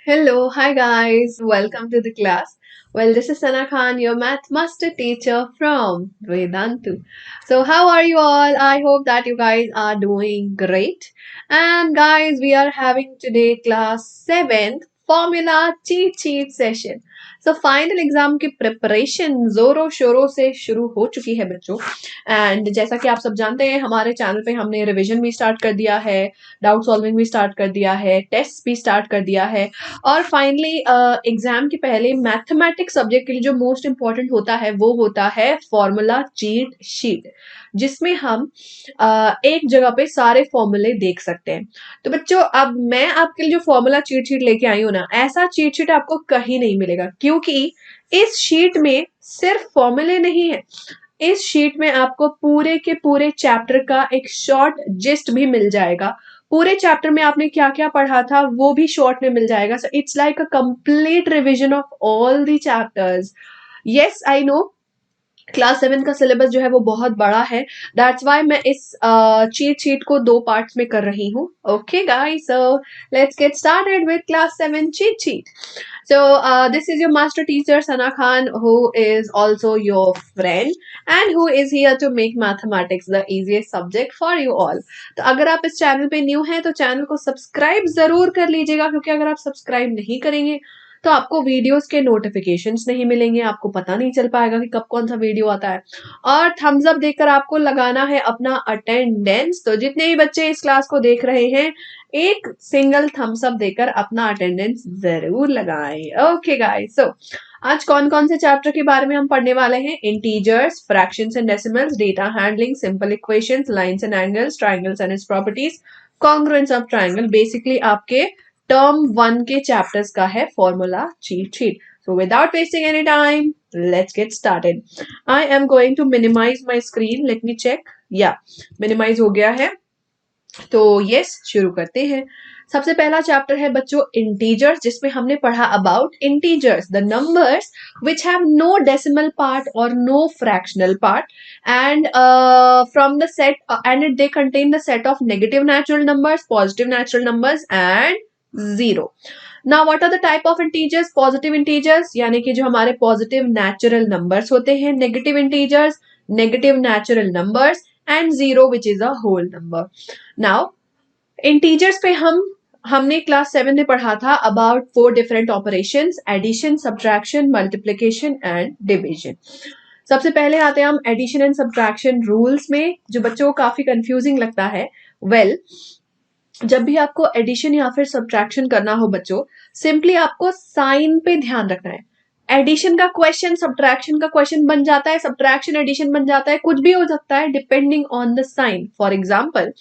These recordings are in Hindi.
Hello, hi guys, welcome to the class. Well, this is Sana Khan, your math master teacher from Vedantu. So, how are you all? I hope that you guys are doing great. And guys, we are having today class 7th formula cheat sheet session. So, final exam की प्रिपरेशन जोरों शोरों से शुरू हो चुकी है बच्चों. एंड जैसा कि आप सब जानते हैं, हमारे चैनल पे हमने रिवीजन भी स्टार्ट कर दिया है, डाउट सॉल्विंग भी स्टार्ट कर दिया है, टेस्ट भी स्टार्ट कर दिया है. और फाइनली एग्जाम के पहले मैथमेटिक्स सब्जेक्ट के लिए जो मोस्ट इंपॉर्टेंट होता है वो होता है फॉर्मूला चीट शीट, जिसमें हम एक जगह पे सारे फॉर्मूले देख सकते हैं. तो बच्चों, अब मैं आपके लिए जो फॉर्मूला चीट शीट लेके आई हूं ना, ऐसा चीट शीट आपको कहीं नहीं मिलेगा, क्योंकि इस शीट में सिर्फ फॉर्मूले नहीं है. इस शीट में आपको पूरे के पूरे चैप्टर का एक शॉर्ट जिस्ट भी मिल जाएगा. पूरे चैप्टर में आपने क्या क्या पढ़ा था वो भी शॉर्ट में मिल जाएगा. So it's like a complete revision of all the chapters. Yes, I know class 7 का सिलेबस जो है वो बहुत बड़ा है. दैट्स वाई मैं इस चीट शीट को 2 पार्ट्स में कर रही हूँ. Okay guys, so let's get started with class 7 cheat sheet. So this is your master teacher Sana Khan, who is also your friend and who is here to make mathematics the easiest subject for you all. तो अगर आप इस चैनल पे न्यू हैं तो चैनल को सब्सक्राइब जरूर कर लीजिएगा, क्योंकि अगर आप सब्सक्राइब नहीं करेंगे तो आपको वीडियोस के नोटिफिकेशंस नहीं मिलेंगे, आपको पता नहीं चल पाएगा कि कब कौन सा वीडियो आता है. और थम्स अप देकर आपको लगाना है अपना अटेंडेंस. तो जितने भी बच्चे इस क्लास को देख रहे हैं, एक सिंगल थम्स अप देकर अपना अटेंडेंस जरूर लगाएं. ओके गाइस, सो आज कौन कौन से चैप्टर के बारे में हम पढ़ने वाले हैं? Integers, fractions and decimals, data handling, simple equations, lines and angles, triangles and its properties, congruence of triangle. Basically आपके टर्म 1 के चैप्टर्स का है formula cheat sheet. So without wasting any time, let's get started. I am going to minimize my screen. Let me check. Yeah, minimize हो गया है. तो yes, शुरू करते हैं. सबसे पहला चैप्टर है बच्चों इंटीजर्स, जिसमें हमने पढ़ा about integers, the numbers which have no decimal part or no fractional part, and from the set and they contain the set of negative natural numbers, positive natural numbers and zero. Now what are the type of integers? Positive integers यानी कि जो हमारे positive natural numbers होते हैं, negative integers, negative natural numbers and zero which is a whole number. Now integers पे हमने क्लास 7 में पढ़ा था about 4 different operations: addition, subtraction, multiplication and division. सबसे पहले आते हैं हम एडिशन एंड सब्ट्रैक्शन रूल्स में, जो बच्चों को काफी कंफ्यूजिंग लगता है. वेल, जब भी आपको एडिशन या फिर सब्ट्रैक्शन करना हो बच्चों, सिंपली आपको साइन पे ध्यान रखना है. एडिशन का क्वेश्चन सब्ट्रैक्शन का क्वेश्चन बन जाता है, सब्ट्रैक्शन एडिशन बन जाता है, कुछ भी हो सकता है depending on the sign. For example,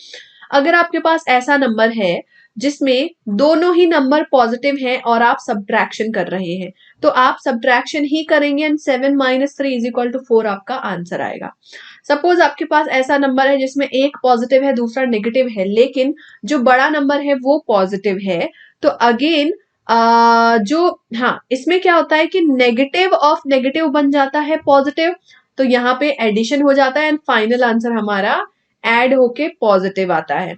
अगर आपके पास ऐसा नंबर है जिसमें दोनों ही नंबर पॉजिटिव हैं और आप सब्ट्रैक्शन कर रहे हैं, तो आप सब्ट्रैक्शन ही करेंगे एंड 7 - 3 = 4 आपका आंसर आएगा. सपोज आपके पास ऐसा नंबर है जिसमें एक पॉजिटिव है दूसरा नेगेटिव है, लेकिन जो बड़ा नंबर है वो पॉजिटिव है, तो अगेन इसमें क्या होता है कि नेगेटिव ऑफ नेगेटिव बन जाता है पॉजिटिव, तो यहाँ पे एडिशन हो जाता है एंड फाइनल आंसर हमारा एड होके पॉजिटिव आता है.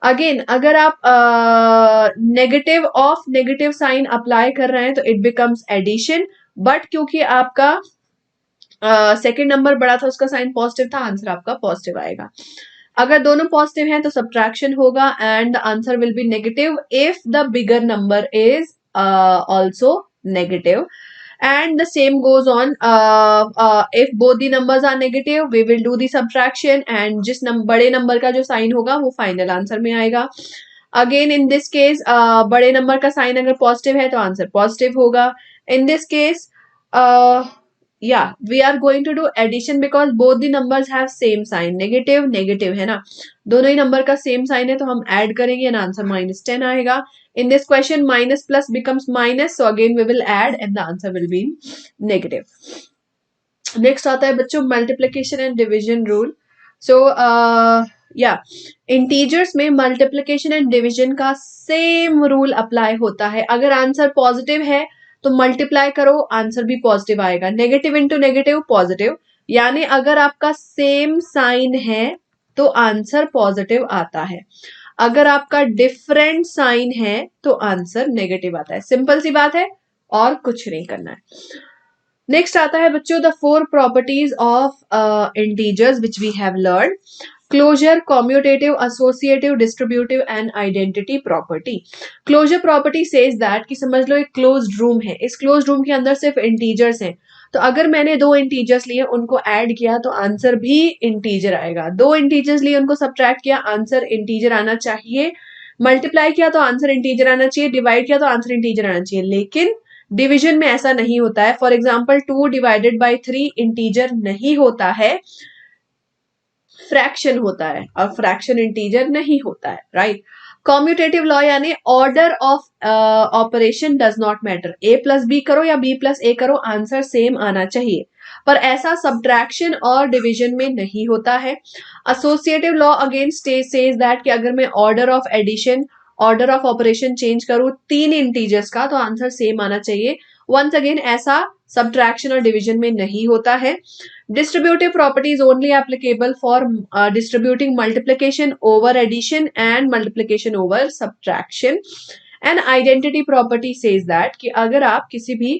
अगेन अगर आप negative of negative sign apply कर रहे हैं तो इट बिकम्स एडिशन, बट क्योंकि आपका सेकेंड नंबर बड़ा था, उसका साइन पॉजिटिव था, आंसर आपका पॉजिटिव आएगा. अगर दोनों पॉजिटिव हैं तो सब्ट्रैक्शन होगा and the answer will be negative if the bigger number is also negative. And the same goes on, if both the numbers are negative, we will do the subtraction and जिस बड़े नंबर का जो साइन होगा वो फाइनल आंसर में आएगा. अगेन इन दिस केस बड़े नंबर का साइन अगर पॉजिटिव है तो आंसर पॉजिटिव होगा. In this case we are going to do addition because both the numbers have same sign, negative negative है ना, दोनों ही नंबर का सेम साइन है, तो हम ऐड करेंगे एंड आंसर -10 आएगा. In this question, minus plus becomes minus, so again we will add and the answer will be negative. Next आता है बच्चों multiplication and division rule. So integers में multiplication and division का same rule apply होता है. अगर आंसर पॉजिटिव है तो मल्टीप्लाई करो, आंसर भी पॉजिटिव आएगा. नेगेटिव इंटू नेगेटिव पॉजिटिव, यानी अगर आपका सेम साइन है तो आंसर पॉजिटिव आता है. अगर आपका डिफरेंट साइन है तो आंसर नेगेटिव आता है। सिंपल सी बात है और कुछ नहीं करना है। नेक्स्ट आता है बच्चों the 4 properties of integers which we have learn. Closure, commutative, associative, distributive and identity property. Closure property says that कि समझ लो एक क्लोज्ड रूम है, इस क्लोज्ड रूम के अंदर सिर्फ इंटीजर्स हैं, तो अगर मैंने 2 इंटीजर्स लिए उनको ऐड किया तो आंसर भी इंटीजर आएगा। 2 इंटीजर्स लिए उनको सब्ट्रैक्ट किया, आंसर इंटीजर आना चाहिए। मल्टीप्लाई किया तो आंसर इंटीजर आना चाहिए, डिवाइड किया तो आंसर इंटीजर आना चाहिए। लेकिन डिवीजन में ऐसा नहीं होता है। For example 2 divided by 3 integer नहीं होता है, फ्रैक्शन होता है, और फ्रैक्शन इंटीजर नहीं होता है, राइट। कॉम्यूटेटिव लॉ यानी order of operation does not matter, A plus B करो या बी प्लस ए करो, आंसर सेम आना चाहिए, पर ऐसा सब्ट्रैक्शन और डिवीजन में नहीं होता है। Associative law again says that कि अगर मैं order of addition, order of operation change करूं 3 इंटीजर्स का तो आंसर सेम आना चाहिए। वंस अगेन ऐसा सब्ट्रैक्शन और डिवीजन में नहीं होता है। Distributive property is only applicable for distributing multiplication over addition and multiplication over subtraction. And identity property says that कि अगर आप किसी भी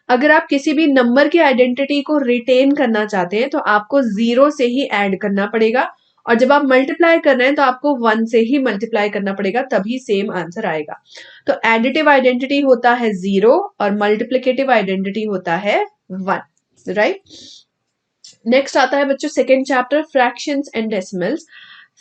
अगर आप किसी भी नंबर की आइडेंटिटी को रिटेन करना चाहते हैं तो आपको 0 से ही ऐड करना पड़ेगा, और जब आप मल्टीप्लाई कर रहे हैं तो आपको 1 से ही मल्टीप्लाई करना पड़ेगा, तभी सेम आंसर आएगा। तो एडिटिव आइडेंटिटी होता है 0 और मल्टीप्लिकेटिव आइडेंटिटी होता है 1, राइट। नेक्स्ट आता है बच्चों second chapter, fractions and decimals.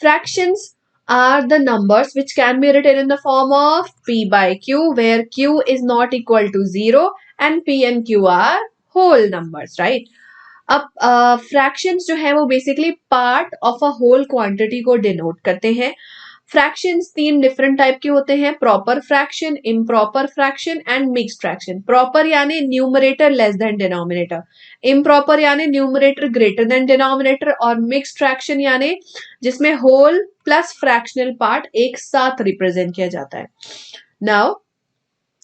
Fractions are the numbers which can be written in the form of p by q, where q is not equal to 0 and p and q are whole numbers, right? अब फ्रैक्शंस जो है वो basically part of a whole quantity को डिनोट करते हैं। फ्रैक्शंस 3 डिफरेंट टाइप के होते हैं, proper fraction, improper fraction and mixed fraction. Proper यानी numerator less than denominator, improper यानी न्यूमरेटर ग्रेटर देन डिनोमिनेटर, और मिक्स्ड फ्रैक्शन यानी जिसमें होल प्लस फ्रैक्शनल पार्ट एक साथ रिप्रेजेंट किया जाता है। नाउ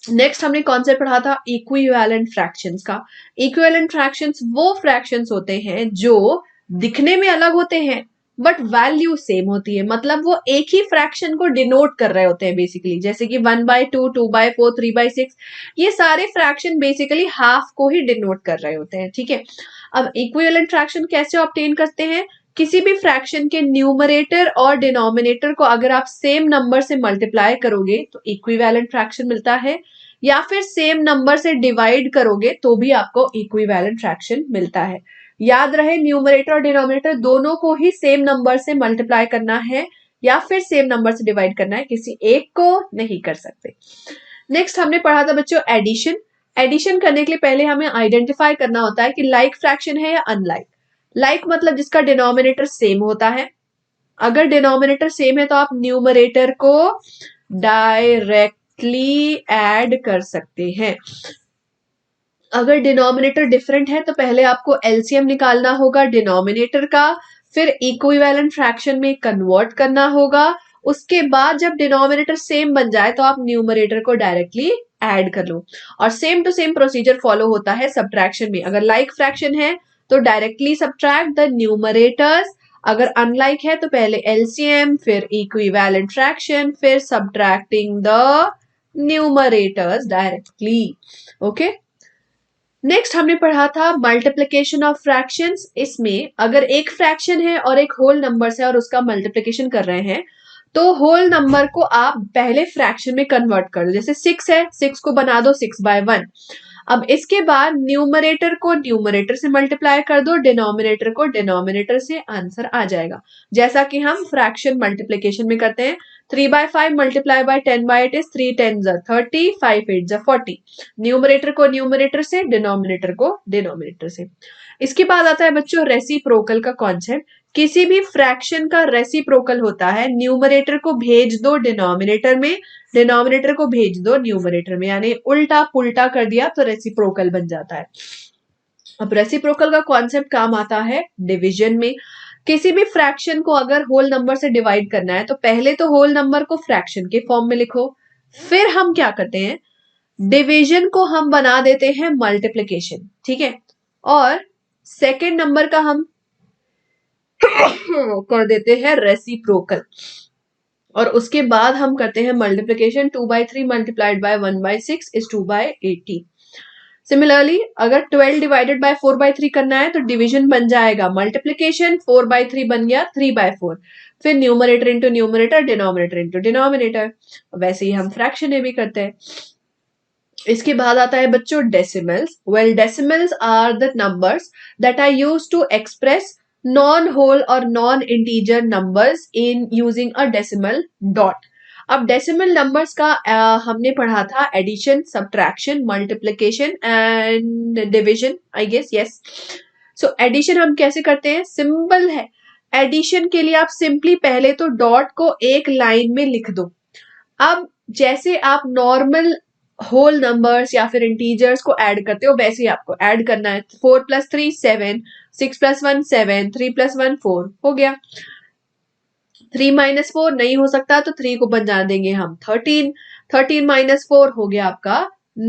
नेक्स्ट हमने कॉन्सेप्ट पढ़ा था इक्विवेलेंट फ्रैक्शंस का। इक्विवेलेंट फ्रैक्शंस वो फ्रैक्शंस होते हैं जो दिखने में अलग होते हैं बट वैल्यू सेम होती है, मतलब वो एक ही फ्रैक्शन को डिनोट कर रहे होते हैं बेसिकली, जैसे कि 1/2, 2/4, 3/6, ये सारे फ्रैक्शन बेसिकली हाफ को ही डिनोट कर रहे होते हैं, ठीक है। अब इक्विवेलेंट फ्रैक्शन कैसे ऑब्टेन करते हैं? किसी भी फ्रैक्शन के न्यूमरेटर और डिनोमिनेटर को अगर आप सेम नंबर से मल्टीप्लाई करोगे तो इक्विवेलेंट फ्रैक्शन मिलता है, या फिर सेम नंबर से डिवाइड करोगे तो भी आपको इक्विवेलेंट फ्रैक्शन मिलता है। याद रहे न्यूमरेटर और डिनोमिनेटर दोनों को ही सेम नंबर से मल्टीप्लाई करना है या फिर सेम नंबर से डिवाइड करना है, किसी एक को नहीं कर सकते। नेक्स्ट हमने पढ़ा था बच्चों एडिशन। एडिशन करने के लिए पहले हमें आइडेंटिफाई करना होता है कि लाइक फ्रैक्शन है या अनलाइक। लाइक मतलब जिसका डिनोमिनेटर सेम होता है, अगर डिनोमिनेटर सेम है तो आप न्यूमरेटर को डायरेक्टली ऐड कर सकते हैं। अगर डिनोमिनेटर डिफरेंट है तो पहले आपको एलसीएम निकालना होगा डिनोमिनेटर का, फिर इक्विवेलेंट फ्रैक्शन में कन्वर्ट करना होगा, उसके बाद जब डिनोमिनेटर सेम बन जाए तो आप न्यूमरेटर को डायरेक्टली ऐड कर लो। और same to same procedure follow होता है सब्ट्रैक्शन में। अगर लाइक फ्रैक्शन है तो डायरेक्टली सब्ट्रैक्ट द न्यूमरेटर्स, अगर अनलाइक है तो पहले एलसीएम, फिर इक्विवेलेंट फ्रैक्शन, फिर subtracting the numerators directly. Okay, next हमने पढ़ा था मल्टीप्लिकेशन ऑफ फ्रैक्शंस। इसमें अगर एक फ्रैक्शन है और एक होल नंबर से और उसका मल्टीप्लिकेशन कर रहे हैं तो होल नंबर को आप पहले फ्रैक्शन में कन्वर्ट कर दो। जैसे 6 है, 6 को बना दो 6/1। अब इसके बाद न्यूमरेटर को न्यूमरेटर से मल्टीप्लाई कर दो, डिनोमिनेटर को डिनोमिनेटर से, आंसर आ जाएगा। जैसा कि हम फ्रैक्शन मल्टीप्लिकेशन में करते हैं, 3/5 multiply by 10/8 is 3 10s are 30, 5 8s are 40। Numerator को न्यूमरेटर से, डिनोमिनेटर को डिनोमिनेटर से। इसके बाद आता है बच्चों रेसिप्रोकल का कॉन्सेप्ट। किसी भी फ्रैक्शन का रेसिप्रोकल होता है, न्यूमरेटर को भेज दो डिनोमिनेटर में, डिनोमिनेटर को भेज दो न्यूमरेटर में, यानी उल्टा पुल्टा कर दिया तो रेसिप्रोकल बन जाता है। अब रेसिप्रोकल का कॉन्सेप्ट काम आता है डिवीजन में। किसी भी फ्रैक्शन को अगर होल नंबर से डिवाइड करना है तो पहले तो होल नंबर को फ्रैक्शन के फॉर्म में लिखो, फिर हम क्या करते हैं, डिवीजन को हम बना देते हैं मल्टीप्लिकेशन, ठीक है, और सेकेंड नंबर का हम कर देते हैं रेसिप्रोकल, और उसके बाद हम करते हैं multiplication, 2/3 multiplied by 1/6 is 2/80। Similarly अगर 12 डिवाइडेड बाय 4/3 करना है तो डिवीजन बन जाएगा मल्टीप्लीकेशन, 4/3 बन गया 3/4, फिर numerator into numerator, denominator into denominator. वैसे ही हम फ्रैक्शन में भी करते हैं। इसके बाद आता है बच्चों decimals. Well decimals are the numbers that are used to express non whole और non integer numbers in using a decimal dot. अब डेसिमल नंबर्स का हमने पढ़ा था addition, subtraction, multiplication and division, I guess, yes. So addition हम कैसे करते हैं? सिंपल है। एडिशन के लिए आप सिंपली पहले तो डॉट को एक लाइन में लिख दो। अब जैसे आप नॉर्मल होल नंबर्स या फिर इंटीजर्स को ऐड करते हो वैसे ही आपको ऐड करना है। 4 + 3 7, 6 + 1 7, 3 + 1 4 हो गया। 3 - 4 नहीं हो सकता तो 3 को बना देंगे हम 13, 13 - 4 हो गया आपका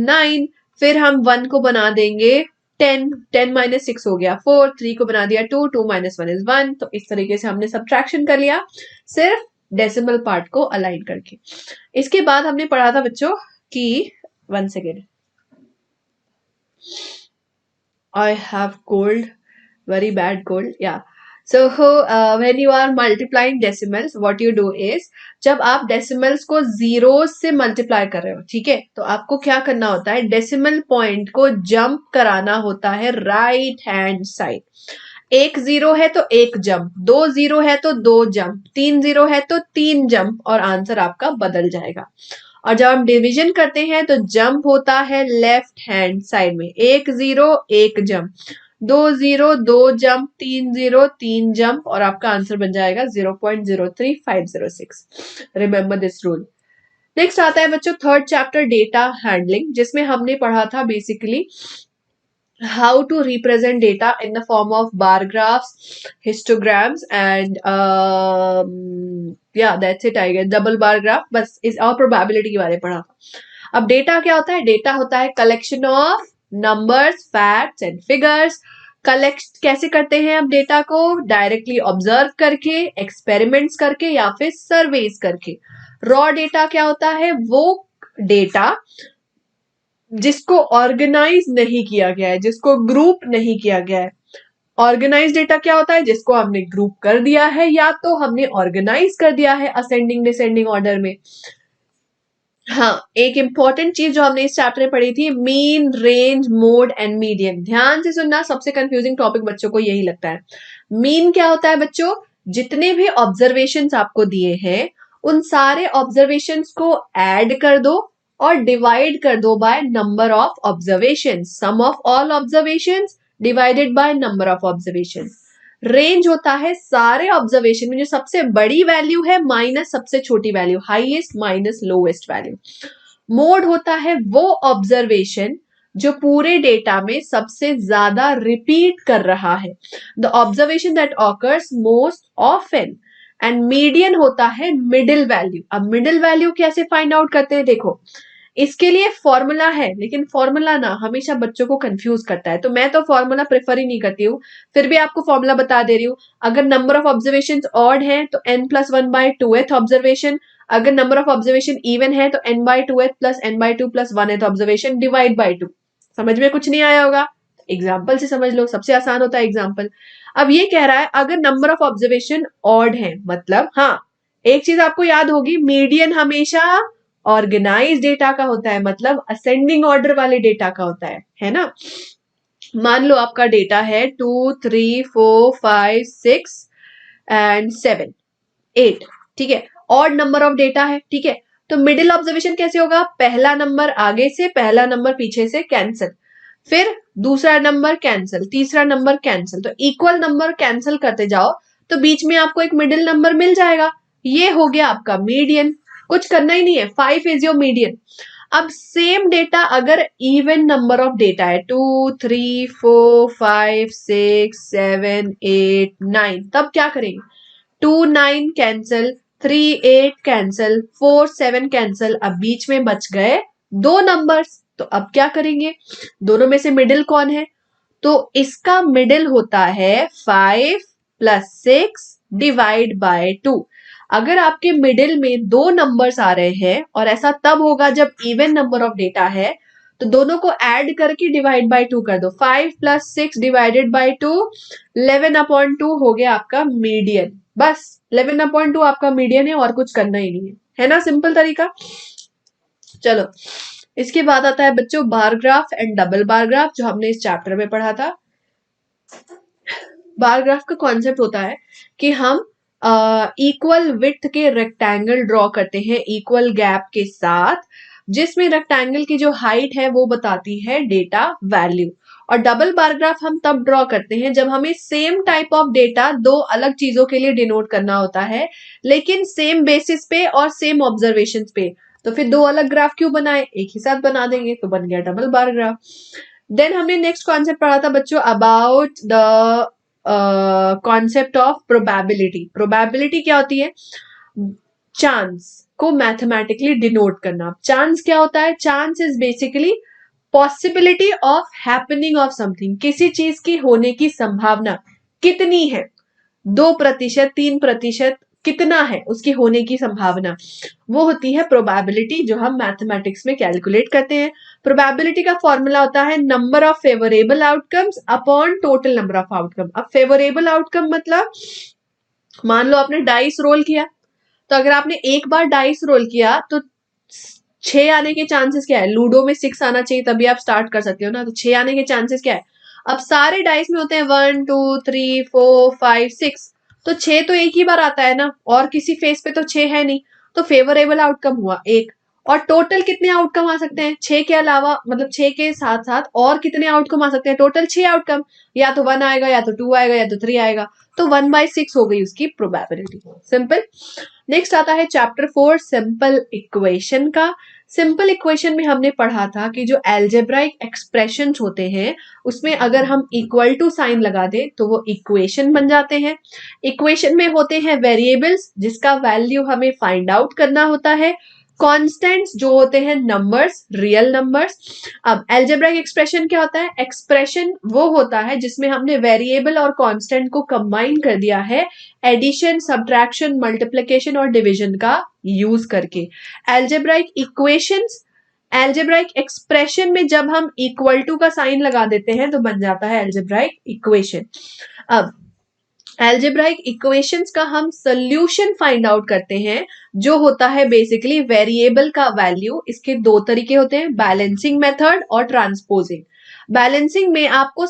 9, फिर हम 1 को बना देंगे 10, 10 - 6 हो गया 4, 3 को बना दिया 2, 2 - 1 is 1। तो इस तरीके से हमने सब्ट्रैक्शन कर लिया सिर्फ डेसिमल पार्ट को अलाइन करके। इसके बाद हमने पढ़ा था बच्चों कि 1 second, I have cold, very bad cold, yeah. So when you are multiplying decimals, what you do is जब आप decimals को zeros से multiply कर रहे हो, ठीक है, तो आपको क्या करना होता है? decimal point को jump कराना होता है right hand side। एक जीरो है तो एक जंप, 2 जीरो है तो 2 जंप, 3 जीरो है तो 3 जंप, और आंसर आपका बदल जाएगा। और जब हम डिवीजन करते हैं तो जंप होता है लेफ्ट हैंड साइड में, 1 0 1 जंप, 2 0 2 जंप, 3 0 3 जंप, और आपका आंसर बन जाएगा 0.03506। Remember this rule. नेक्स्ट आता है बच्चों थर्ड चैप्टर डेटा हैंडलिंग, जिसमें हमने पढ़ा था basically how to represent data in the form of bar graphs, histograms, and yeah, that's it, I guess, double bar graph, बस इस और probability के बारे में पढ़ा था। अब डेटा क्या होता है? डेटा होता है collection of numbers, facts and figures। Collect कैसे करते हैं अब डेटा को? डायरेक्टली ऑब्जर्व करके, एक्सपेरिमेंट्स करके, या फिर सर्वेज करके। रॉ डेटा क्या होता है? वो डेटा जिसको ऑर्गेनाइज नहीं किया गया है, जिसको ग्रुप नहीं किया गया है। ऑर्गेनाइज डेटा क्या होता है? जिसको हमने ग्रुप कर दिया है या तो हमने ऑर्गेनाइज कर दिया है असेंडिंग डिसेंडिंग ऑर्डर में। हाँ, एक इंपॉर्टेंट चीज जो हमने इस चैप्टर में पढ़ी थी, mean, range, mode and median. ध्यान से सुनना, सबसे कंफ्यूजिंग टॉपिक बच्चों को यही लगता है। मीन क्या होता है बच्चों? जितने भी ऑब्जर्वेशंस आपको दिए हैं उन सारे ऑब्जर्वेशंस को ऐड कर दो और डिवाइड कर दो by number of observation, sum of all observation divided by number of observation. Range होता है सारे ऑब्जर्वेशन में जो सबसे बड़ी वैल्यू है माइनस सबसे छोटी value, highest minus lowest value. Mode होता है वो ऑब्जर्वेशन जो पूरे डेटा में सबसे ज्यादा रिपीट कर रहा है, the observation that occurs most often. And median होता है मिडिल वैल्यू। अब मिडिल वैल्यू कैसे फाइंड आउट करते हैं? देखो, इसके लिए फॉर्मूला है, लेकिन फॉर्मूला ना हमेशा बच्चों को कंफ्यूज करता है, तो मैं तो फॉर्मूला प्रेफर ही नहीं करती हूँ। फिर भी आपको फॉर्मूला बता दे रही हूँ। अगर नंबर ऑफ ऑब्जर्वेशन ऑड है तो n+1/2th ऑब्जर्वेशन, अगर नंबर ऑफ ऑब्जर्वेशन इवन है तो n/2th + n/2 + 1th observation divide by 2। समझ में कुछ नहीं आया होगा? एग्जाम्पल से समझ लो, सबसे आसान होता है एग्जाम्पल। अब ये कह रहा है अगर नंबर ऑफ ऑब्जर्वेशन ऑड है, मतलब हाँ, एक चीज आपको याद होगी, मीडियन हमेशा ऑर्गेनाइज डेटा का होता है, मतलब असेंडिंग ऑर्डर वाले डेटा का होता है ना। मान लो आपका डेटा है 2 3 4 5 6 एंड 7 8, ठीक है, ऑड नंबर ऑफ डेटा है, ठीक है। तो मिडिल ऑब्जर्वेशन कैसे होगा? पहला नंबर आगे से, पहला नंबर पीछे से कैंसिल, फिर दूसरा नंबर कैंसिल, तीसरा नंबर कैंसिल, तो इक्वल नंबर कैंसिल करते जाओ तो बीच में आपको एक मिडिल नंबर मिल जाएगा। ये हो गया आपका मीडियन, कुछ करना ही नहीं है, 5 इज योर मीडियन। अब सेम डेटा अगर इवन नंबर ऑफ डेटा है 2 3 4 5 6 7 8 9, तब क्या करेंगे? 2 9 कैंसिल, 3 8 कैंसिल, 4 7 कैंसिल, अब बीच में बच गए 2 नंबर्स, तो अब क्या करेंगे? दोनों में से मिडिल कौन है? तो इसका मिडिल होता है 5 +6 डिवाइड बाय 2। अगर आपके मिडिल में दो नंबर्स आ रहे हैं, और ऐसा तब होगा जब इवन नंबर ऑफ डेटा है, तो दोनों को ऐड करके डिवाइड बाय 2 कर दो। 5 + 6 डिवाइडेड बाय 2, 11/2 हो गया आपका मीडियन। बस 11/2 आपका मीडियन है, और कुछ करना ही नहीं है ना? सिंपल तरीका। चलो, इसके बाद आता है बच्चों bar graph and double bar graph, जो हमने इस चैप्टर में पढ़ा था। बार ग्राफ का कॉन्सेप्ट होता है कि हम इक्वल विड्थ के रेक्टेंगल ड्रॉ करते हैं इक्वल गैप के साथ, जिसमें रेक्टेंगल की जो हाइट है वो बताती है डेटा वैल्यू। और डबल बार ग्राफ हम तब ड्रॉ करते हैं जब हमें सेम टाइप ऑफ डेटा दो अलग चीजों के लिए डिनोट करना होता है, लेकिन सेम बेसिस पे और सेम ऑब्जर्वेशन पे। तो फिर दो अलग ग्राफ क्यों बनाए, एक ही साथ बना देंगे, तो बन गया डबल बार ग्राफ। देन हमने नेक्स्ट कॉन्सेप्ट पढ़ा था बच्चों about the concept of probability. Probability क्या होती है? चांस को मैथमेटिकली डिनोट करना। चांस क्या होता है? Chance is basically possibility of happening of something. किसी चीज की होने की संभावना कितनी है, 2%, 3%, कितना है उसकी होने की संभावना, वो होती है प्रोबेबिलिटी, जो हम मैथमेटिक्स में कैलकुलेट करते हैं। प्रोबेबिलिटी का फॉर्मूला होता है number of favourable outcomes upon total number of outcome. अब फेवरेबल आउटकम मतलब, मान लो आपने डाइस रोल किया, तो अगर आपने एक बार डाइस रोल किया तो 6 आने के चांसेस क्या है? लूडो में 6 आना चाहिए तभी आप स्टार्ट कर सकते हो ना, तो 6 आने के चांसेस क्या है? अब सारे डाइस में होते हैं 1 2 3 4 5 6, तो 6 तो एक ही बार आता है ना, और किसी फेस पे तो 6 है नहीं, तो फेवरेबल आउटकम हुआ एक। और टोटल कितने आउटकम आ सकते हैं? 6 के अलावा, मतलब 6 के साथ साथ और कितने आउटकम आ सकते हैं? टोटल 6 आउटकम, या तो 1 आएगा, या तो 2 आएगा, या तो 3 आएगा, तो 1/6 हो गई उसकी प्रोबेबिलिटी। सिंपल। नेक्स्ट आता है चैप्टर 4 सिंपल इक्वेशन का। सिंपल इक्वेशन में हमने पढ़ा था कि जो एल्जेब्राइक एक्सप्रेशंस होते हैं उसमें अगर हम इक्वल टू साइन लगा दें तो वो इक्वेशन बन जाते हैं। इक्वेशन में होते हैं वेरिएबल्स जिसका वैल्यू हमें फाइंड आउट करना होता है, कॉन्स्टेंट्स जो होते हैं नंबर्स, रियल नंबर्स। अब एल्जेब्राइक एक्सप्रेशन क्या होता है? एक्सप्रेशन वो होता है जिसमें हमने वेरिएबल और कांस्टेंट को कंबाइन कर दिया है एडिशन, सब्ट्रैक्शन, मल्टीप्लिकेशन और डिवीजन का यूज करके। एल्जेब्राइक इक्वेशंस, एल्जेब्राइक एक्सप्रेशन में जब हम इक्वल टू का साइन लगा देते हैं तो बन जाता है एल्जेब्राइक इक्वेशन। अब एल्जेब्राइक इक्वेशंस का हम सोल्यूशन फाइंड आउट करते हैं, जो होता है बेसिकली वेरिएबल का वैल्यू। इसके दो तरीके होते हैं, बैलेंसिंग मेथड और ट्रांसपोजिंग। बैलेंसिंग में आपको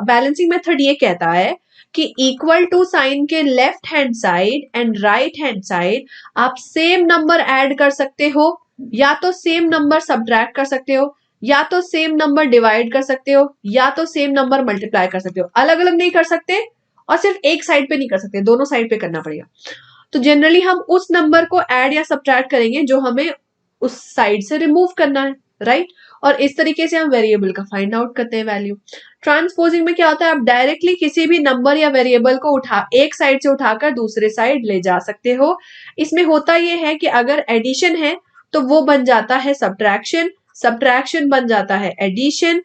बैलेंसिंग मेथड ये कहता है कि इक्वल टू साइन के left hand side and right hand side आप सेम नंबर ऐड कर सकते हो, या तो सेम नंबर सब्ट्रैक्ट कर सकते हो, या तो सेम नंबर डिवाइड कर सकते हो, या तो सेम नंबर मल्टीप्लाई कर सकते हो। अलग अलग नहीं कर सकते, और सिर्फ एक साइड पे नहीं कर सकते, दोनों साइड पे करना पड़ेगा। तो जनरली हम उस नंबर को ऐड या सब्ट्रैक्ट करेंगे जो हमें उस साइड से रिमूव करना है, राइट? और इस तरीके से हम वेरिएबल का फाइंड आउट करते हैं वैल्यू। ट्रांसपोजिंग में क्या होता है? आप डायरेक्टली किसी भी नंबर या वेरिएबल को एक साइड से उठाकर दूसरे साइड ले जा सकते हो। इसमें होता यह है कि अगर एडिशन है तो वो बन जाता है सब्ट्रैक्शन, सब्ट्रैक्शन बन जाता है एडिशन,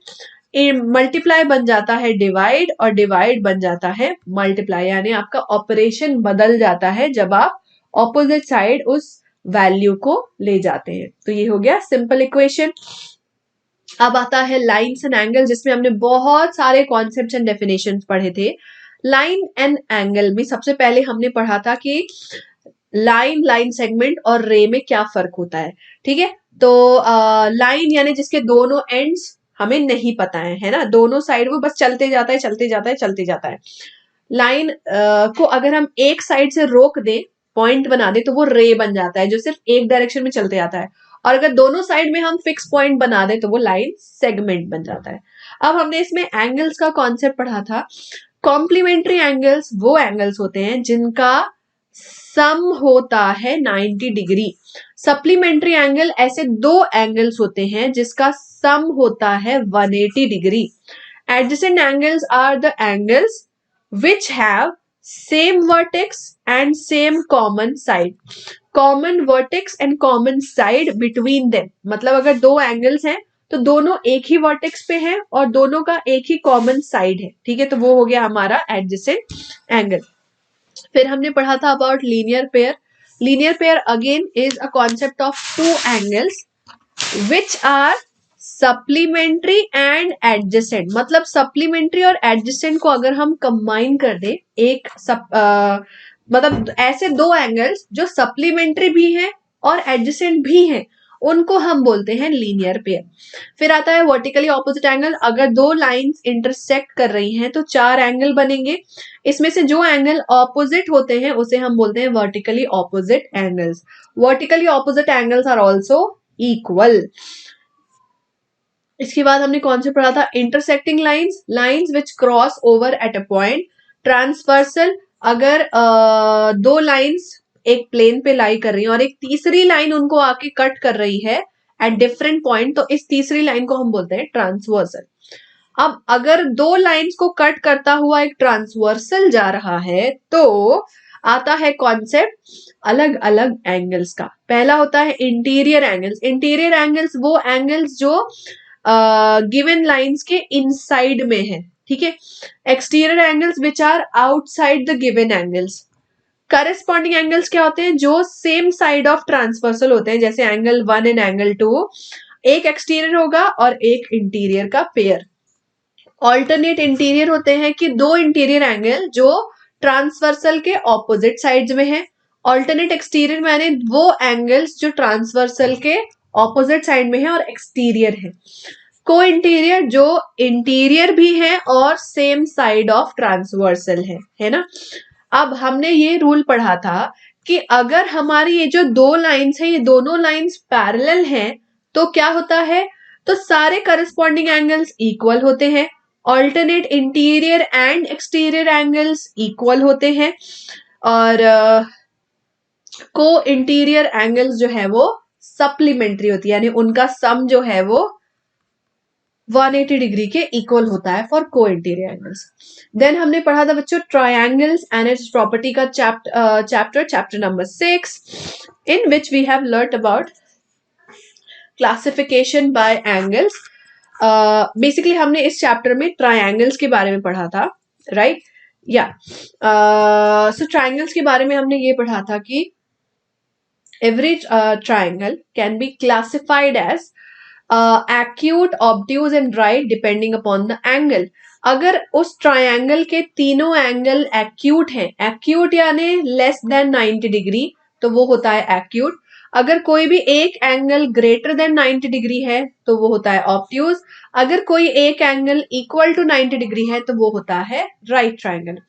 मल्टीप्लाई बन जाता है डिवाइड, और डिवाइड बन जाता है मल्टीप्लाई। यानी आपका ऑपरेशन बदल जाता है जब आप ऑपोजिट साइड उस वैल्यू को ले जाते हैं। तो ये हो गया सिंपल इक्वेशन। अब आता है लाइन्स एंड एंगल, जिसमें हमने बहुत सारे कॉन्सेप्ट्स एंड डेफिनेशंस पढ़े थे। लाइन एंड एंगल में सबसे पहले हमने पढ़ा था कि लाइन, लाइन सेगमेंट और रे में क्या फर्क होता है। ठीक है, तो लाइन यानी जिसके दोनों एंड्स हमें नहीं पता है ना, दोनों साइड वो बस चलते जाता है, चलते जाता है, चलते जाता है। लाइन को अगर हम एक साइड से रोक दे, पॉइंट बना दे, तो वो रे बन जाता है जो सिर्फ एक डायरेक्शन में चलते जाता है। और अगर दोनों साइड में हम फिक्स पॉइंट बना दे तो वो लाइन सेगमेंट बन जाता है। अब हमने इसमें एंगल्स का कॉन्सेप्ट पढ़ा था। कॉम्प्लीमेंट्री एंगल्स वो एंगल्स होते हैं जिनका सम होता है 90 डिग्री। सप्लीमेंट्री एंगल ऐसे दो एंगल्स होते हैं जिसका सम होता है 180 degree. Adjacent angles are the angles which have same vertex and same common side, common vertex and common side between them। मतलब अगर दो एंगल्स हैं तो दोनों एक ही वर्टेक्स पे हैं और दोनों का एक ही कॉमन साइड है, ठीक है, तो वो हो गया हमारा एडजेसेंट एंगल। फिर हमने पढ़ा था about linear pair. Linear pair again is a concept of two angles which are supplementary and adjacent. मतलब सप्लीमेंट्री और एडजेसेंट को अगर हम कंबाइन कर दे एक मतलब ऐसे दो एंगल्स जो सप्लीमेंट्री भी हैं और एडजेसेंट भी हैं, उनको हम बोलते हैं लीनियर पेयर। फिर आता है वर्टिकली ऑपोजिट एंगल। अगर दो लाइंस इंटरसेक्ट कर रही हैं तो चार एंगल बनेंगे। इसमें से जो एंगल ऑपोजिट होते हैं उसे हम बोलते हैं vertically opposite angles. Vertically opposite angles are also equal. इसके बाद हमने कौन से पढ़ा था? Intersecting lines, lines which cross over at a point. Transversal, अगर दो लाइंस एक प्लेन पे लाई कर रही है और एक तीसरी लाइन उनको आके कट कर रही है एट डिफरेंट पॉइंट, तो इस तीसरी लाइन को हम बोलते हैं ट्रांसवर्सल। अब अगर दो लाइंस को कट करता हुआ एक ट्रांसवर्सल जा रहा है तो आता है कॉन्सेप्ट अलग अलग एंगल्स का। पहला होता है इंटीरियर एंगल्स। इंटीरियर एंगल्स वो एंगल्स जो गिवन लाइंस के इनसाइड में है, ठीक है। Exterior angles which are outside the given angles. Corresponding angles क्या होते हैं? जो सेम साइड ऑफ ट्रांसवर्सल होते हैं, जैसे एंगल 1 एंड एंगल 2, एक एक्सटीरियर होगा और एक इंटीरियर का पेयर। ऑल्टरनेट इंटीरियर होते हैं कि दो इंटीरियर एंगल जो ट्रांसवर्सल के ऑपोजिट साइड्स में है। ऑल्टरनेट एक्सटीरियर माने वो एंगल्स जो ट्रांसवर्सल के ऑपोजिट साइड में है और एक्सटीरियर है। को इंटीरियर जो इंटीरियर भी है और सेम साइड ऑफ ट्रांसवर्सल है ना। अब हमने ये रूल पढ़ा था कि अगर हमारी ये जो दो लाइंस है ये दोनों लाइंस पैरेलल हैं तो क्या होता है? तो सारे करस्पॉन्डिंग एंगल्स इक्वल होते हैं। Alternate interior and exterior angles equal होते हैं और को इंटीरियर एंगल्स जो है वो सप्लीमेंट्री होती है, यानी उनका सम जो है वो 180 डिग्री के इक्वल होता है फॉर को इंटीरियर एंगल्स। देन हमने पढ़ा था बच्चों ट्रायंगल्स एंड इट्स प्रॉपर्टी का chapter number 6 in which we have learn about classification by angles. Basically हमने इस चैप्टर में ट्रायंगल्स के बारे में पढ़ा था, राइट? या सो ट्रायंगल्स के बारे में हमने ये पढ़ा था कि every triangle can be classified as acute, obtuse and right depending upon the angle. अगर उस ट्रायंगल के तीनों एंगल एक्यूट हैं, एक्यूट यानी लेस देन 90 डिग्री, तो वो होता है एक्यूट। अगर कोई भी एक एंगल ग्रेटर देन 90 डिग्री है तो वो होता है ऑब्ट्यूज। अगर कोई एक एंगल इक्वल टू 90 डिग्री है तो वो होता है राइट ट्रायंगल।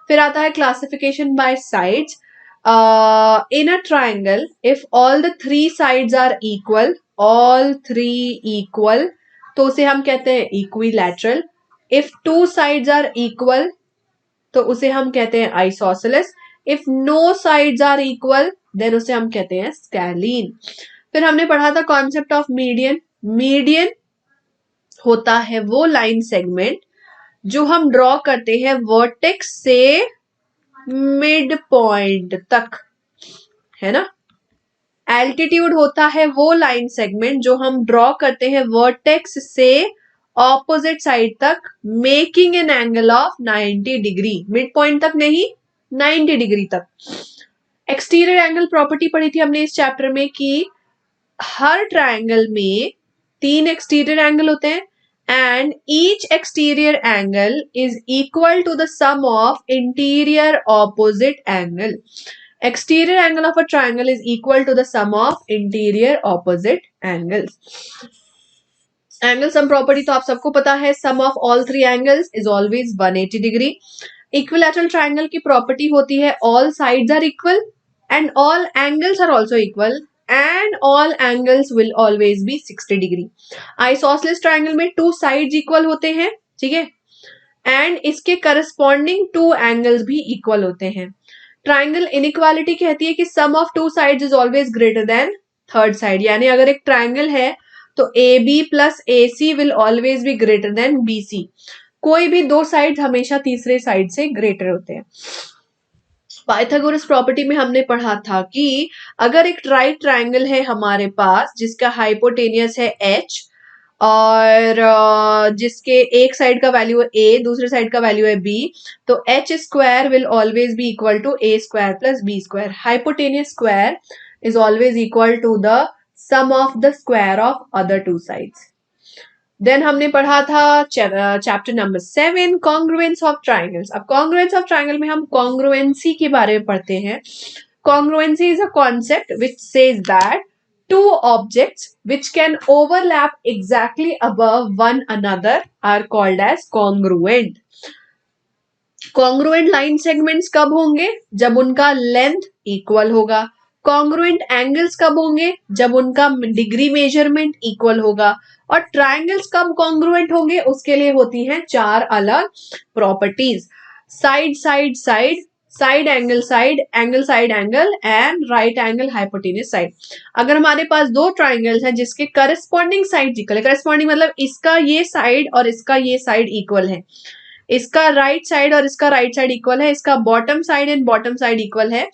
फिर आता है classification bye sides. In a triangle, if all the three sides are equal, all three equal, तो उसे हम कहते हैं equilateral. If two sides are equal, तो उसे हम कहते हैं isosceles. If no sides are equal, then उसे हम कहते हैं scalene. फिर हमने पढ़ा था concept of median. Median होता है वो लाइन सेगमेंट जो हम ड्रॉ करते हैं वर्टेक्स से मिड पॉइंट तक, है ना। एल्टीट्यूड होता है वो लाइन सेगमेंट जो हम ड्रॉ करते हैं वर्टेक्स से ऑपोजिट साइड तक, making an angle of 90 degree. Mid point तक नहीं, 90 डिग्री तक। एक्सटीरियर एंगल प्रॉपर्टी पढ़ी थी हमने इस चैप्टर में कि हर ट्रायंगल में 3 एक्सटीरियर एंगल होते हैं and each exterior angle is equal to the sum of interior opposite angle. Exterior angle of a triangle is equal to the sum of interior opposite angles. Angle sum property तो आप सबको पता है, sum of all three angles is always 180 degree. Equilateral triangle की property होती है all sides are equal and all angles are also equal and all angles will always be 60 degree. Isosceles triangle में two sides equal होते हैं, ठीक है, and इसके corresponding two angles भी equal होते हैं. Triangle inequality कहती है कि sum of two sides is always greater than third side. यानी अगर एक triangle है तो AB plus AC will always be greater than BC. कोई भी दो sides हमेशा तीसरे side से greater होते हैं. पाइथागोरस प्रॉपर्टी में हमने पढ़ा था कि अगर एक राइट ट्रायंगल है हमारे पास जिसका हाइपोटेनियस है h और जिसके एक साइड का वैल्यू है a, दूसरे साइड का वैल्यू है b, तो h square will always be equal to a square plus b square. Hypotenuse square is always equal to the sum of the square of other two sides. Then हमने पढ़ा था chapter number 7 congruence of triangles. अब कॉन्ग्रुएंस ऑफ ट्राइंगल में हम कॉन्ग्रुएंसी के बारे में पढ़ते हैं. Congruency is a concept which says that two objects which can overlap exactly above one another are called as congruent. Congruent line segments कब होंगे? जब उनका लेंथ इक्वल होगा. Congruent angles कब होंगे? जब उनका डिग्री मेजरमेंट इक्वल होगा. और ट्राइंगल्स कब कॉन्ग्रुएंट होंगे? उसके लिए होती हैं चार अलग properties. Side side side, side angle side, angle side angle and right angle hypotenuse side. अगर हमारे पास दो ट्राइंगल्स हैं जिसके करस्पॉन्डिंग साइड इक्वल है, करस्पॉन्डिंग मतलब इसका ये साइड और इसका ये साइड इक्वल है, इसका राइट साइड और इसका राइट साइड इक्वल है, इसका bottom side and bottom side equal है,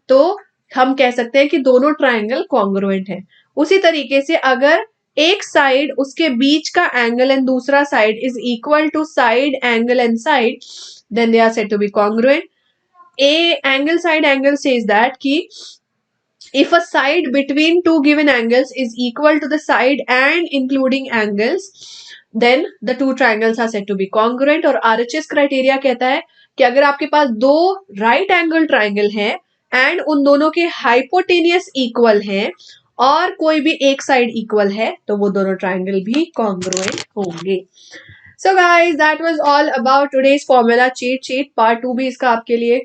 तो हम कह सकते हैं कि दोनों ट्राइंगल कॉन्ग्रुएंट है. उसी तरीके से अगर एक साइड उसके बीच का एंगल एंड दूसरा side is equal to side angle and side, then they are said to be congruent. A angle side angle says that ki if a side between two given angles is equal to the side and including angles, then the two triangles are said to be congruent. और RHS criteria कहता है कि अगर आपके पास दो right angle triangle हैं and उन दोनों के hypotenuse equal हैं और कोई भी एक side equal है तो वो दोनों triangle भी congruent होंगे. So guys, that was all about today's formula cheat sheet. Part 2 भी इसका आपके लिए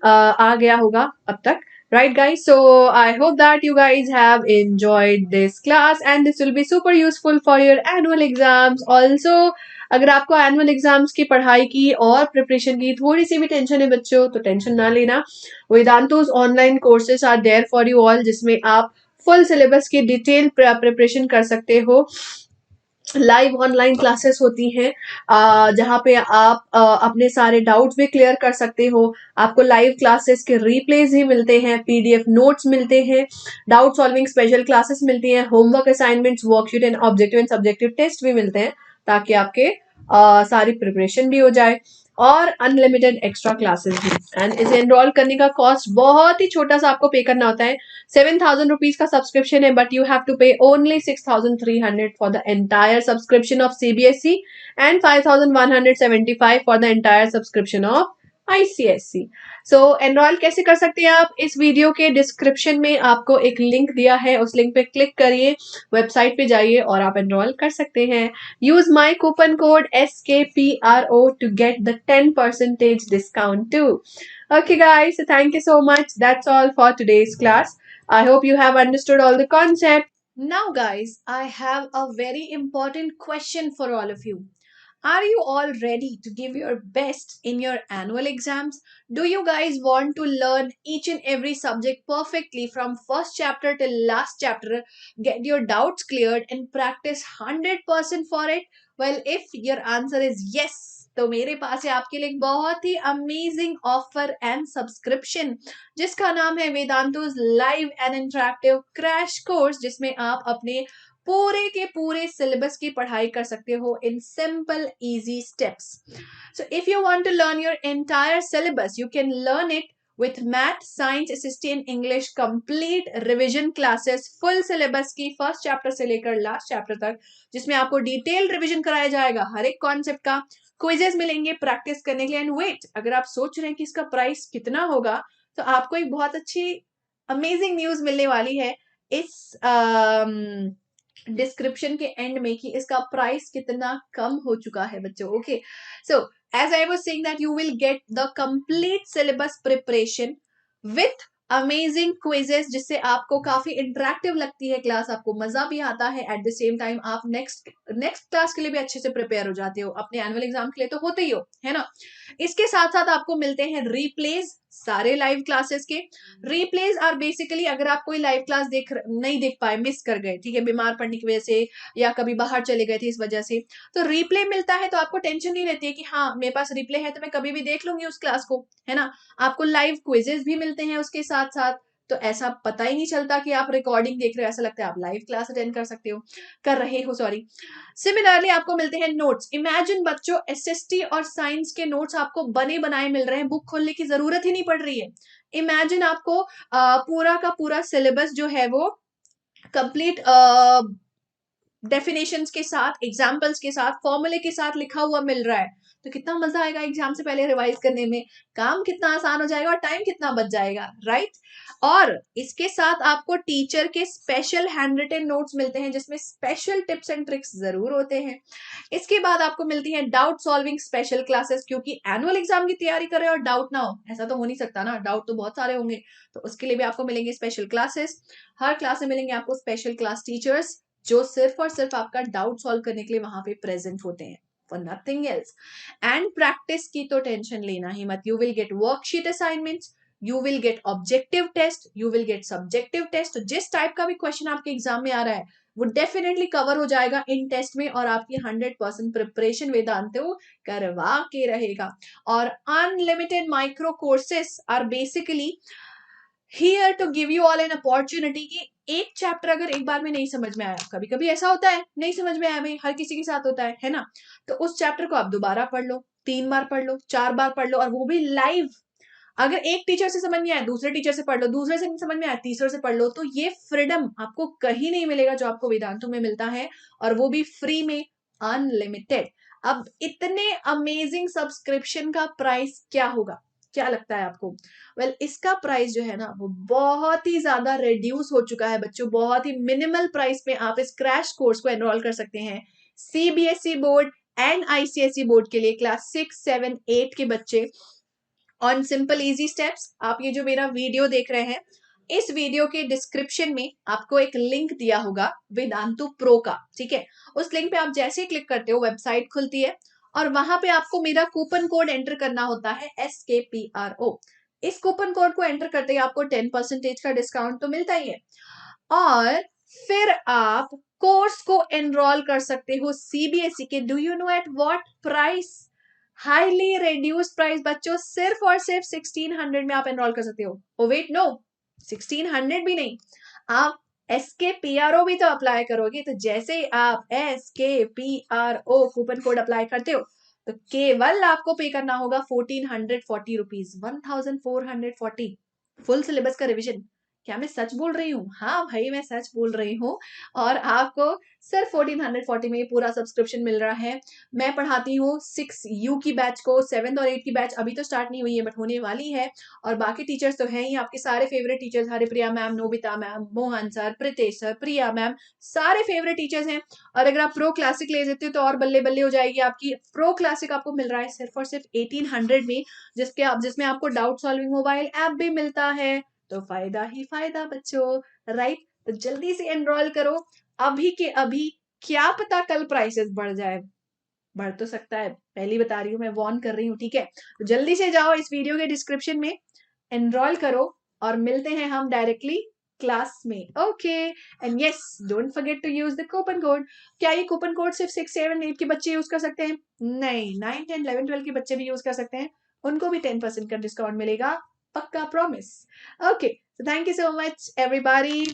आ गया होगा अब तक. Right guys, so I hope that you guys have enjoyed this class and this will be super useful for your annual exams. Also, अगर आपको एनुअल एग्जाम्स की पढ़ाई की और प्रिपरेशन की थोड़ी सी भी टेंशन है बच्चों, तो टेंशन ना लेना. Vedantu's online courses are there for you all, जिसमें आप फुल सिलेबस की डिटेल प्रिपरेशन कर सकते हो. लाइव ऑनलाइन क्लासेस होती हैं जहाँ पे आप अपने सारे डाउट्स भी क्लियर कर सकते हो. आपको लाइव क्लासेस के रीप्लेस भी मिलते हैं, पीडीएफ नोट्स मिलते हैं, डाउट सॉल्विंग स्पेशल क्लासेस मिलती हैं, homework assignments, worksheet and objective and subjective test भी मिलते हैं ताकि आपके सारी प्रिपरेशन भी हो जाए. और अनलिमिटेड एक्स्ट्रा क्लासेस भी. एंड इसे एनरोल करने का कॉस्ट बहुत ही छोटा सा आपको पे करना होता है. 7,000 रुपीज का सब्सक्रिप्शन है, बट यू हैव टू पे only 6,300 for the entire subscription of CBSE and 5,175 for the entire subscription of ICSE. So enrol कैसे कर सकते हैं आप? इस वीडियो के डिस्क्रिप्शन में आपको एक लिंक दिया है, उस लिंक पे क्लिक करिए, वेबसाइट पे जाइए और आप एनरोल कर सकते हैं. Use my coupon code SKPRO to get the 10% discount too. Okay guys, so thank you so much. That's all for today's class. I hope you have understood all the concept. Now guys, I have a very important question for all of you. Are you all ready to give your best in your annual exams? Do you guys want to learn each and every subject perfectly from first chapter till last chapter, get your doubts cleared and practice 100% for it? Well, if your answer is yes, तो मेरे पास है आपके लिए एक बहुत ही अमेजिंग ऑफर एंड सब्सक्रिप्शन जिसका नाम है Vedantu's live and interactive crash course, जिसमें आप अपने पूरे के पूरे सिलेबस की पढ़ाई कर सकते हो in simple easy steps. So if you want to learn your entire syllabus, you can learn it with math, science, assistant, English, complete revision classes, full syllabus की फर्स्ट चैप्टर से लेकर लास्ट चैप्टर तक, जिसमें आपको डिटेल रिविजन कराया जाएगा हर एक कॉन्सेप्ट का. क्विजेस मिलेंगे प्रैक्टिस करने के लिए. एंड वेट, अगर आप सोच रहे हैं कि इसका प्राइस कितना होगा, तो आपको एक बहुत अच्छी अमेजिंग न्यूज मिलने वाली है इस डिस्क्रिप्शन के एंड में कि इसका प्राइस कितना कम हो चुका है बच्चों. Okay, so as I was saying that you will get the complete syllabus preparation with amazing quizzes, जिससे आपको काफी इंटरेक्टिव लगती है क्लास, आपको मजा भी आता है. एट द सेम टाइम आप नेक्स्ट क्लास के लिए भी अच्छे से प्रिपेयर हो जाते हो, अपने एनुअल एग्जाम के लिए तो होते ही हो, है ना. इसके साथ साथ आपको मिलते हैं रीप्लेस सारे लाइव क्लासेस के. रीप्लेस आर बेसिकली अगर आप कोई लाइव क्लास नहीं देख पाए, मिस कर गए, ठीक है, बीमार पड़ने की वजह से या कभी बाहर चले गए थे इस वजह से, तो रिप्ले मिलता है तो आपको टेंशन नहीं रहती है कि हाँ मेरे पास रिप्ले है तो मैं कभी भी देख लूंगी उस क्लास को, है ना. आपको लाइव क्विजेस भी मिलते हैं उसके साथ साथ, तो ऐसा पता ही नहीं चलता कि आप रिकॉर्डिंग देख रहे हो, ऐसा लगता है आप लाइव क्लास अटेंड कर रहे हो, सॉरी। सिमिलरली आपको मिलते हैं नोट्स। इमेजिन बच्चों, एसएसटी और साइंस के नोट्स आपको बने बनाए मिल रहे हैं, बुक खोलने की जरूरत ही नहीं पड़ रही है। इमेजिन आपको पूरा का पूरा सिलेबस जो है वो कंप्लीट डेफिनेशंस के साथ, एग्जाम्पल्स के साथ, फॉर्मूले के साथ लिखा हुआ मिल रहा है। तो कितना मजा आएगा एग्जाम से पहले रिवाइज करने में, काम कितना आसान हो जाएगा और टाइम कितना बच जाएगा, राइट। और इसके साथ आपको टीचर के स्पेशल हैंड रिटन नोट्स मिलते हैं जिसमें स्पेशल टिप्स एंड ट्रिक्स जरूर होते हैं। इसके बाद आपको मिलती है डाउट सॉल्विंग स्पेशल क्लासेस, क्योंकि एनुअल एग्जाम की तैयारी कर रहे हो और डाउट ना हो, ऐसा तो हो नहीं सकता ना, डाउट तो बहुत सारे होंगे। तो उसके लिए भी आपको मिलेंगे स्पेशल क्लासेस। हर क्लास में मिलेंगे आपको स्पेशल क्लास टीचर्स जो सिर्फ और सिर्फ आपका डाउट सॉल्व करने के लिए वहां पे प्रेजेंट होते हैं, for nothing else. And practice की तो टेंशन लेना ही मत। You will get worksheet assignments, you will get objective test, you will get subjective test. जिस टाइप का भी क्वेश्चन आपके एग्जाम में आ रहा है वो डेफिनेटली कवर हो जाएगा इन टेस्ट में, और आपकी 100% प्रिपरेशन वेदांत करवा के रहेगा। और unlimited micro courses are basically here to give you all an opportunity कि एक चैप्टर अगर एक बार में नहीं समझ में आया, कभी कभी ऐसा होता है नहीं समझ में आया, भाई हर किसी के साथ होता है ना, तो उस चैप्टर को आप दोबारा पढ़ लो, 3 बार पढ़ लो, 4 बार पढ़ लो, और वो भी लाइव। अगर एक टीचर से समझ नहीं आया दूसरे टीचर से पढ़ लो, दूसरे से नहीं समझ में आया तीसरे से पढ़ लो। तो ये फ्रीडम आपको कहीं नहीं मिलेगा जो आपको वेदांतु में मिलता है, और वो भी फ्री में, अनलिमिटेड। अब इतने अमेजिंग सब्सक्रिप्शन का प्राइस क्या होगा, क्या लगता है आपको? वेल, इसका प्राइस जो है ना वो बहुत ही ज्यादा रिड्यूस हो चुका है बच्चों। बहुत ही मिनिमल प्राइस में आप इस क्रैश कोर्स को एनरोल कर सकते हैं। CBSE board and ICSE board के लिए क्लास 6, 7, 8 के बच्चे ऑन सिंपल इजी स्टेप्स। आप ये जो मेरा वीडियो देख रहे हैं, इस वीडियो के डिस्क्रिप्शन में आपको एक लिंक दिया होगा वेदांतु प्रो का, ठीक है। उस लिंक पे आप जैसे ही क्लिक करते हो वेबसाइट खुलती है, और वहां पे आपको मेरा कूपन कोड एंटर करना होता है SKPRO। इस कूपन कोड को एंटर करते ही आपको 10% का डिस्काउंट तो मिलता ही है, और फिर आप कोर्स को एनरोल कर सकते हो सीबीएसई के, do you know at what price? Highly reduce price बच्चों, सिर्फ और सिर्फ 1600 में आप एनरोल कर सकते हो। ओ वेट, नो, 1600 भी नहीं, आप SKPRO भी तो अप्लाई करोगे। तो जैसे ही आप SKPRO कूपन कोड अप्लाई करते हो तो केवल आपको पे करना होगा 1440 रुपीज, 1440। फुल सिलेबस का रिविजन। क्या मैं सच बोल रही हूँ? हाँ भाई, मैं सच बोल रही हूँ। और आपको सिर्फ 1440 में ये पूरा सब्सक्रिप्शन मिल रहा है। मैं पढ़ाती हूँ 6U की बैच को, 7th और 8th की बैच अभी तो स्टार्ट नहीं हुई है बट होने वाली है। और बाकी टीचर्स तो हैं ही, आपके सारे favourite teachers, Haripriya ma'am, Nobita ma'am, Mohan sir, Pritesh sir, Priya ma'am, सारे फेवरेट टीचर्स हैं। और अगर आप प्रो क्लासिक ले लेते हो तो और बल्ले बल्ले हो जाएगी आपकी। प्रो क्लासिक आपको मिल रहा है सिर्फ और सिर्फ 1800 में, जिसमें आपको डाउट सॉल्विंग मोबाइल ऐप भी मिलता है। तो फायदा ही फायदा बच्चों, राइट। तो जल्दी से एनरोल करो अभी के अभी, क्या पता कल प्राइसेस बढ़ जाए। बढ़ तो सकता है, पहली बता रही हूँ, मैं वार्न कर रही हूँ, ठीक है। तो जल्दी से जाओ इस वीडियो के डिस्क्रिप्शन में, एनरोल करो, और मिलते हैं हम डायरेक्टली क्लास में, okay. And yes, don't forget to use the coupon code. क्या ये कूपन कोड सिर्फ 6, 7, 8 के बच्चे यूज कर सकते हैं? नहीं, 9, 10, 11, 12 के बच्चे भी यूज कर सकते हैं, उनको भी 10% का डिस्काउंट मिलेगा, पक्का promise. Okay, so thank you so much everybody.